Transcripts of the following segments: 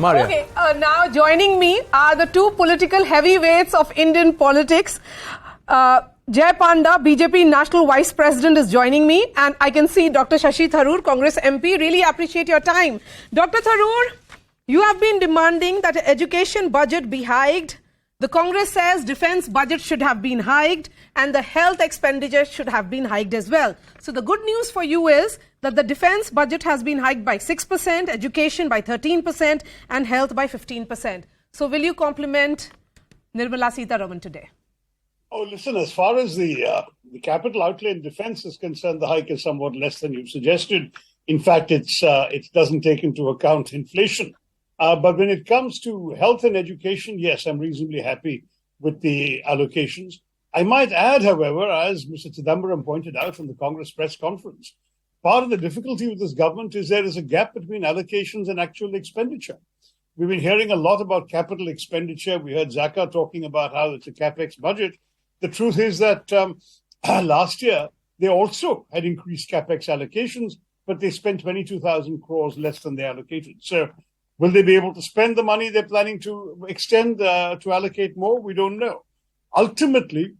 Maria. Okay, now joining me are the two political heavyweights of Indian politics. Jai Panda, BJP National Vice President, is joining me, and I can see Dr. Shashi Tharoor, Congress MP. Really appreciate your time. Dr. Tharoor, you have been demanding that the education budget be hiked. The Congress says defense budget should have been hiked and the health expenditure should have been hiked as well. So the good news for you is that the defense budget has been hiked by 6%, education by 13% and health by 15%. So will you compliment Nirmala Sitharaman today? Oh, listen, as far as the capital outlay in defense is concerned, the hike is somewhat less than you've suggested. In fact, it doesn't take into account inflation. But when it comes to health and education, yes, I'm reasonably happy with the allocations. I might add, however, as Mr. Chidambaram pointed out in the Congress press conference, part of the difficulty with this government is there is a gap between allocations and actual expenditure. We've been hearing a lot about capital expenditure. We heard Zaka talking about how it's a capex budget. The truth is that last year, they also had increased capex allocations, but they spent 22,000 crores less than they allocated. So will they be able to spend the money they're planning to extend to allocate more? We don't know. Ultimately,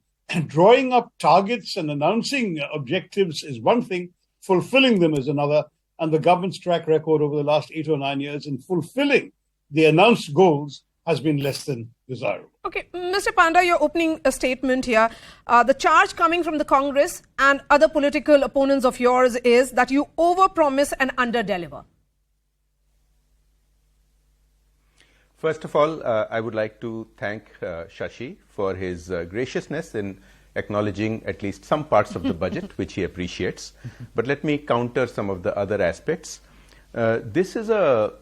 drawing up targets and announcing objectives is one thing, fulfilling them is another. And the government's track record over the last 8 or 9 years in fulfilling the announced goals has been less than desirable. Okay, Mr. Panda, your opening statement here. The charge coming from the Congress and other political opponents of yours is that you overpromise and underdeliver. First of all, I would like to thank Shashi for his graciousness in acknowledging at least some parts of the budget, which he appreciates. But let me counter some of the other aspects. This is a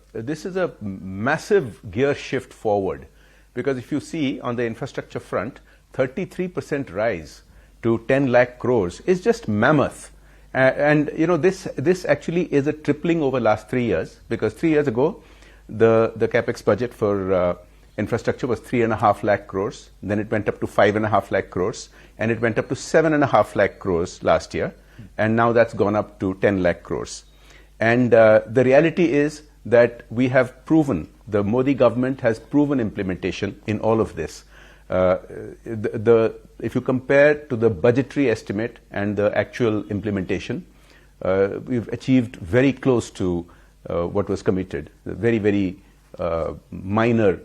massive gear shift forward, because if you see on the infrastructure front, 33% rise to 10 lakh crores is just mammoth. And you know, this actually is a tripling over last 3 years, because 3 years ago, the capex budget for infrastructure was 3.5 lakh crores. Then it went up to 5.5 lakh crores, and it went up to 7.5 lakh crores last year. And now that's gone up to 10 lakh crores. And the reality is that we have proven, the Modi government has proven implementation in all of this. If you compare to the budgetary estimate and the actual implementation, we've achieved very close to what was committed, very, very minor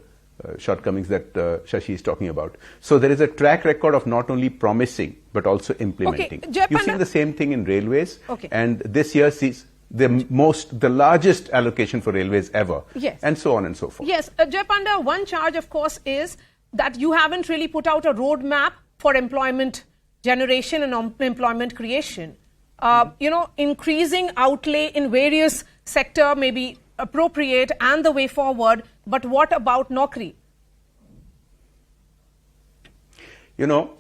shortcomings that Shashi is talking about. So there is a track record of not only promising, but also implementing. Okay, You've seen the same thing in railways, okay, and this year sees the largest allocation for railways ever, yes, and so on and so forth. Yes, Jai Panda, one charge, of course, is that you haven't really put out a roadmap for employment generation and employment creation. You know, increasing outlay in various sector may be appropriate and the way forward, but what about Naukri? You know,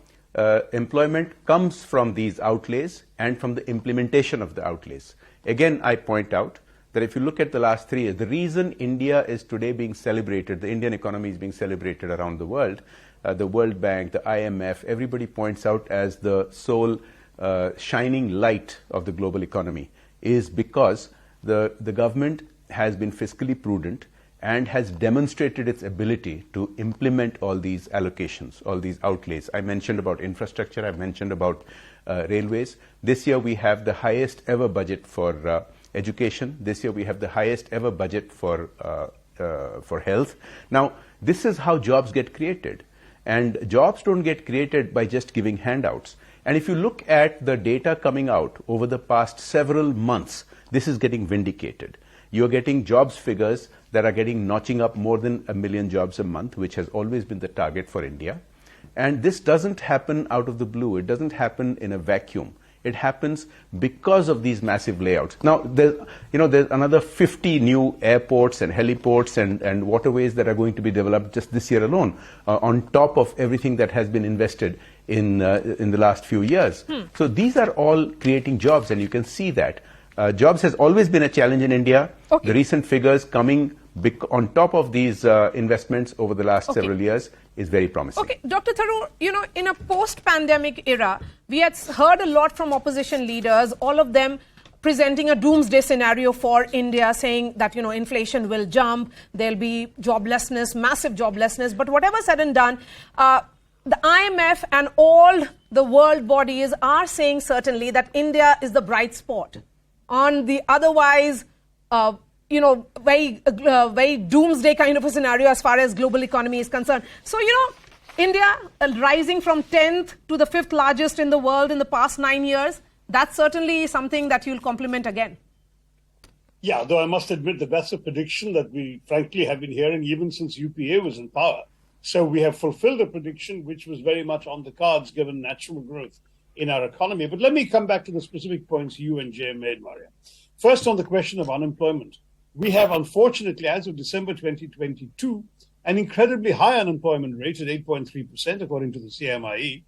employment comes from these outlays and from the implementation of the outlays. Again, I point out that if you look at the last 3 years, the reason India is today being celebrated, the Indian economy is being celebrated around the world, the World Bank, the IMF, everybody points out as the sole shining light of the global economy, is because the government has been fiscally prudent and has demonstrated its ability to implement all these allocations, all these outlays. I mentioned about infrastructure, I mentioned about railways. This year we have the highest ever budget for education. This year we have the highest ever budget for health. Now, this is how jobs get created. And jobs don't get created by just giving handouts. And if you look at the data coming out over the past several months, this is getting vindicated. You're getting jobs figures that are notching up more than 1 million jobs a month, which has always been the target for India. And this doesn't happen out of the blue. It doesn't happen in a vacuum. It happens because of these massive layouts. Now, there's another 50 new airports and heliports and waterways that are going to be developed just this year alone, on top of everything that has been invested in the last few years. So these are all creating jobs, and you can see that. Jobs has always been a challenge in India. Okay. The recent figures coming on top of these investments over the last several years is very promising. Okay, Dr. Tharoor, you know, in a post-pandemic era, we had heard a lot from opposition leaders, all of them presenting a doomsday scenario for India, saying that, inflation will jump, there'll be joblessness, massive joblessness. But whatever said and done, the IMF and all the world bodies are saying certainly that India is the bright spot on the otherwise, very doomsday kind of a scenario as far as global economy is concerned. So, India rising from 10th to the 5th largest in the world in the past 9 years, that's certainly something that you'll compliment again. Yeah, though I must admit that that's a prediction that we frankly have been hearing even since UPA was in power. So we have fulfilled a prediction which was very much on the cards given natural growth in our economy. But let me come back to the specific points you and Jay made, Maria. First, on the question of unemployment. We have, unfortunately, as of December 2022, an incredibly high unemployment rate at 8.3%, according to the CMIE.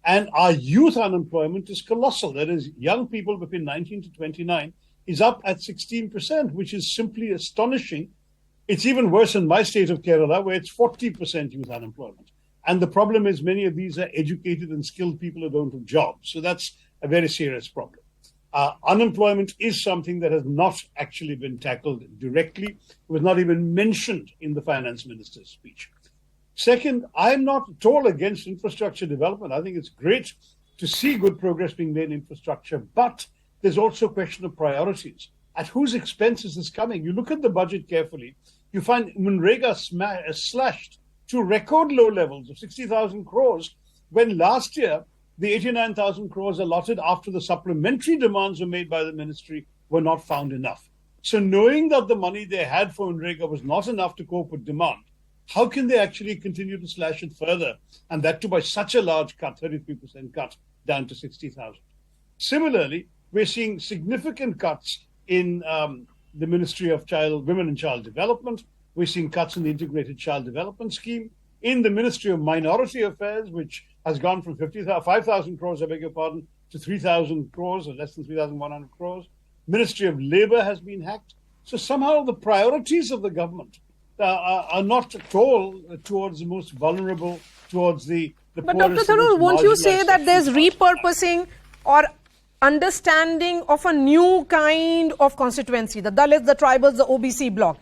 And our youth unemployment is colossal. That is, young people between 19 to 29 is up at 16%, which is simply astonishing. It's even worse in my state of Kerala, where it's 40% youth unemployment. And the problem is many of these are educated and skilled people who don't have jobs. So that's a very serious problem. Unemployment is something that has not actually been tackled directly. It was not even mentioned in the finance minister's speech. Second, I'm not at all against infrastructure development. I think it's great to see good progress being made in infrastructure, but there's also a question of priorities. At whose expense is this coming? You look at the budget carefully, you find Munrega slashed to record low levels of 60,000 crores, when last year the 89,000 crores allotted after the supplementary demands were made by the ministry were not found enough. So knowing that the money they had for Munrega was not enough to cope with demand, how can they actually continue to slash it further? And that too by such a large cut, 33% cut down to 60,000. Similarly, we're seeing significant cuts in the Ministry of Women and Child Development. We're seeing cuts in the Integrated Child Development Scheme. In the Ministry of Minority Affairs, which has gone from 5,000 crores, I beg your pardon, to 3,000 crores, or less than 3,100 crores. Ministry of Labour has been hacked. So somehow the priorities of the government are not at all towards the most vulnerable, towards the But Dr. Tharoor, won't you say that there's repurposing or understanding of a new kind of constituency, the Dalits, the tribals, the OBC bloc?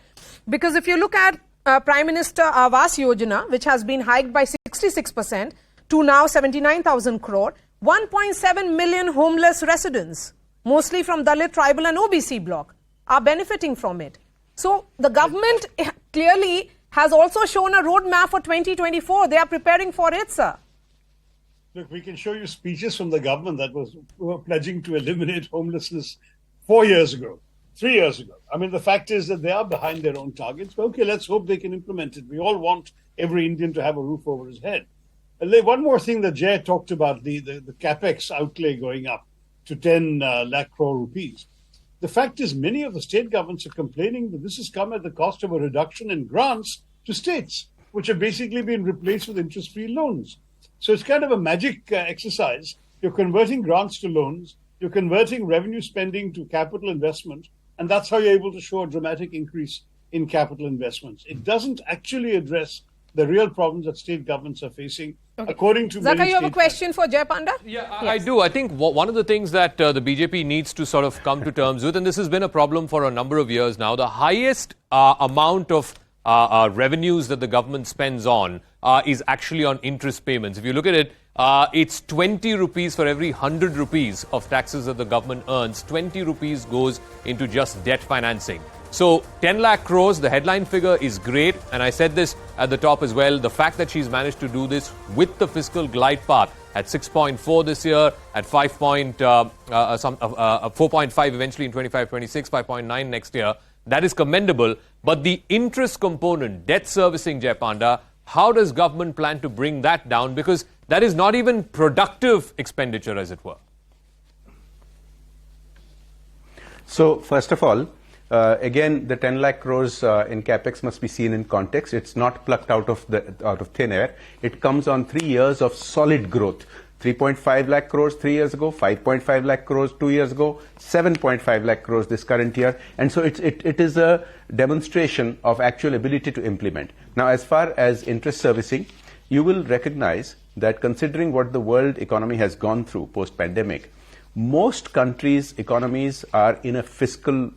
Because if you look at Prime Minister Awas Yojana, which has been hiked by 66% to now 79,000 crore, 1.7 million homeless residents, mostly from Dalit, tribal and OBC bloc, are benefiting from it. So the government clearly has also shown a roadmap for 2024. They are preparing for it, sir. Look, we can show you speeches from the government that were pledging to eliminate homelessness 4 years ago, 3 years ago. I mean, the fact is that they are behind their own targets. But okay, let's hope they can implement it. We all want every Indian to have a roof over his head. One more thing that Jay talked about, the capex outlay going up to 10 lakh crore rupees. The fact is many of the state governments are complaining that this has come at the cost of a reduction in grants to states, which have basically been replaced with interest-free loans. So it's kind of a magic exercise. You're converting grants to loans, you're converting revenue spending to capital investment, and that's how you're able to show a dramatic increase in capital investments. It doesn't actually address the real problems that state governments are facing. Okay. According to Zaka, you have a question for Jay Panda? Yeah, yes. I do. I think one of the things that the BJP needs to sort of come to terms with, and this has been a problem for a number of years now, the highest amount of revenues that the government spends on is actually on interest payments. If you look at it, it's 20 rupees for every 100 rupees of taxes that the government earns. 20 rupees goes into just debt financing. So 10 lakh crores, the headline figure is great. And I said this at the top as well. The fact that she's managed to do this with the fiscal glide path at 6.4 this year, at 4.5 eventually in 25-26, 5.9 next year, that is commendable. But the interest component, debt servicing, Jay Panda, how does government plan to bring that down? Because that is not even productive expenditure, as it were. So, first of all, again, the 10 lakh crores in capex must be seen in context. It's not plucked out of thin air. It comes on 3 years of solid growth. 3.5 lakh crores 3 years ago, 5.5 lakh crores 2 years ago, 7.5 lakh crores this current year. And so it is a demonstration of actual ability to implement. Now, as far as interest servicing, you will recognize that considering what the world economy has gone through post-pandemic, most countries' economies are in a fiscal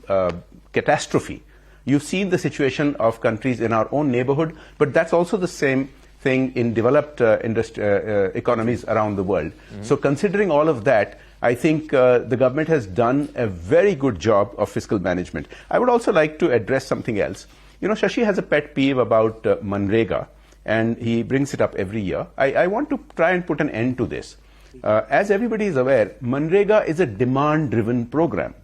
catastrophe. You've seen the situation of countries in our own neighborhood, but that's also the same thing in developed economies around the world. So considering all of that, I think the government has done a very good job of fiscal management. I would also like to address something else. You know, Shashi has a pet peeve about Manrega, and he brings it up every year. I want to try and put an end to this. As everybody is aware, Manrega is a demand-driven program,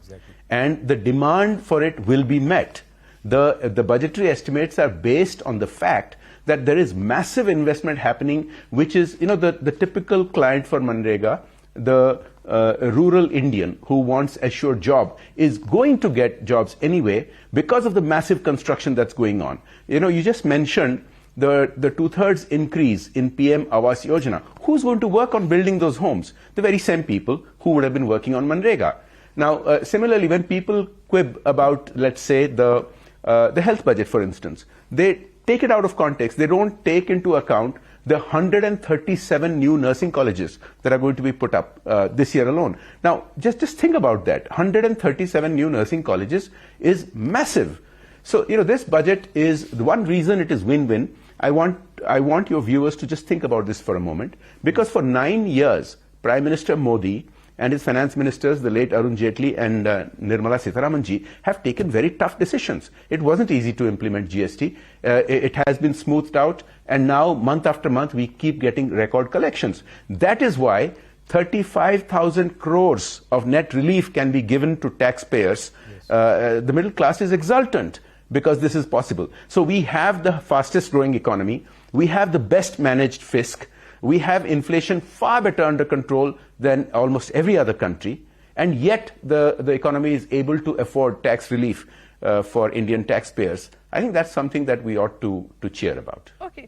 and the demand for it will be met. The budgetary estimates are based on the fact that there is massive investment happening, which is, you know, the typical client for Manrega, the rural Indian who wants a sure job, is going to get jobs anyway because of the massive construction that's going on. You know, you just mentioned the 2/3 increase in PM Awas Yojana. Who's going to work on building those homes? The very same people who would have been working on Manrega. Now, similarly, when people quib about, let's say, the health budget, for instance, they take it out of context. They don't take into account the 137 new nursing colleges that are going to be put up this year alone. Now, just think about that. 137 new nursing colleges is massive. So, you know, this budget is the one reason it is win-win. I want your viewers to just think about this for a moment, because for 9 years, Prime Minister Modi and his finance ministers, the late Arun Jaitley and Nirmala Sitharaman ji, have taken very tough decisions. It wasn't easy to implement GST. It has been smoothed out, and now month after month we keep getting record collections. That is why 35,000 crores of net relief can be given to taxpayers. Yes. The middle class is exultant because this is possible. So we have the fastest growing economy. We have the best managed fisc. We have inflation far better under control than almost every other country, and yet the economy is able to afford tax relief for Indian taxpayers. I think that's something that we ought to cheer about. Okay.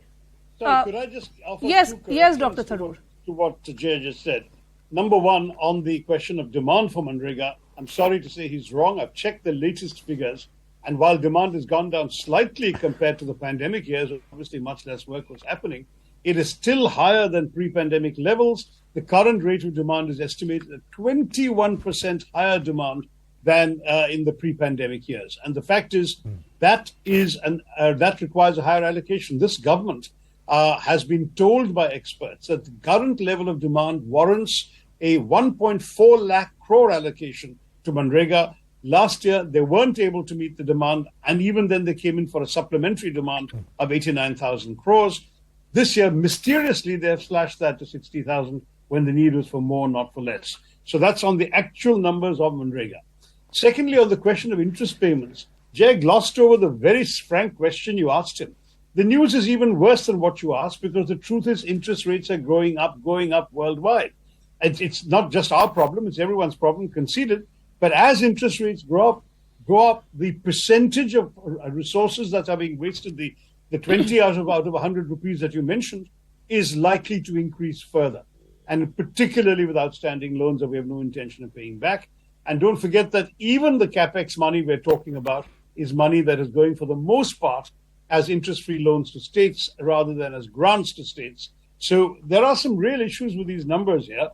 Sorry, could I just offer yes, Dr. To Tharoor. what Jay just said. Number one, on the question of demand for Manrega, I'm sorry to say he's wrong. I've checked the latest figures, and while demand has gone down slightly compared to the pandemic years, obviously much less work was happening, it is still higher than pre-pandemic levels. The current rate of demand is estimated at 21% higher demand than in the pre-pandemic years. And the fact is that requires a higher allocation. This government has been told by experts that the current level of demand warrants a 1.4 lakh crore allocation to Manrega. Last year, they weren't able to meet the demand, and even then they came in for a supplementary demand of 89,000 crores. This year, mysteriously, they have slashed that to 60,000 when the need was for more, not for less. So that's on the actual numbers of Manrega. Secondly, on the question of interest payments, Jay glossed over the very frank question you asked him. The news is even worse than what you asked, because the truth is interest rates are going up worldwide. It's not just our problem, it's everyone's problem, conceded. But as interest rates go up, the percentage of resources that are being wasted, the 20 out of 100 rupees that you mentioned, is likely to increase further. And particularly with outstanding loans that we have no intention of paying back. And don't forget that even the capex money we're talking about is money that is going for the most part as interest-free loans to states rather than as grants to states. So there are some real issues with these numbers here.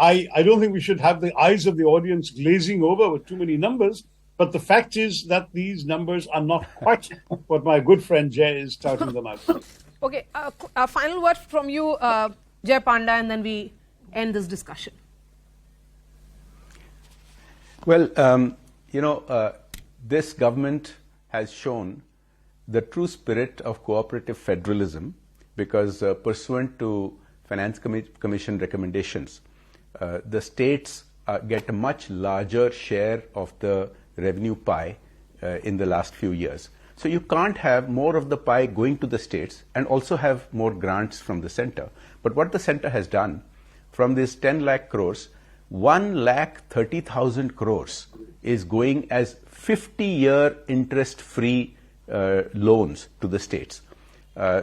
I don't think we should have the eyes of the audience glazing over with too many numbers, but the fact is that these numbers are not quite what my good friend Jay is touting them out. Okay, a final word from you, Jay Panda, and then we end this discussion. Well, this government has shown the true spirit of cooperative federalism, because pursuant to Finance Commission recommendations, the states get a much larger share of the revenue pie in the last few years. So you can't have more of the pie going to the states and also have more grants from the center. But what the center has done, from this 10 lakh crores, 1,30,000 crores is going as 50-year interest-free loans to the states.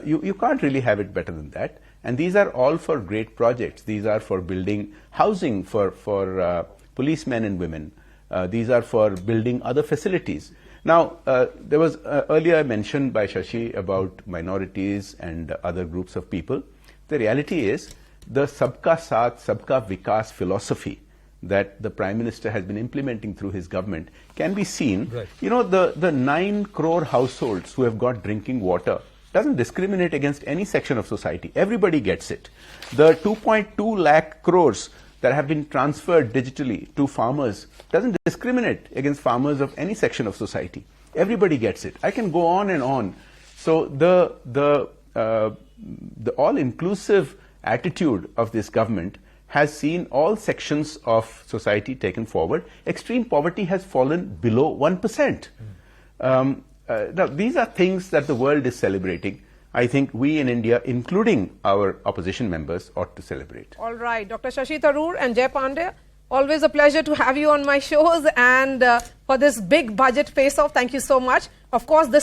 You can't really have it better than that. And these are all for great projects. These are for building housing for policemen and women. These are for building other facilities. Now, there was earlier mentioned by Shashi about minorities and other groups of people. The reality is the Sabka Saath, Sabka Vikas philosophy that the Prime Minister has been implementing through his government can be seen. Right. You know, the 9 crore households who have got drinking water doesn't discriminate against any section of society. Everybody gets it. The 2.2 lakh crores that have been transferred digitally to farmers doesn't discriminate against farmers of any section of society. Everybody gets it. I can go on and on. So the all-inclusive attitude of this government has seen all sections of society taken forward. Extreme poverty has fallen below 1%. Now, these are things that the world is celebrating. I think we in India, including our opposition members, ought to celebrate. All right, Dr. Shashi Tharoor and Jay Panda, always a pleasure to have you on my shows, and for this big budget face-off, thank you so much. Of course, this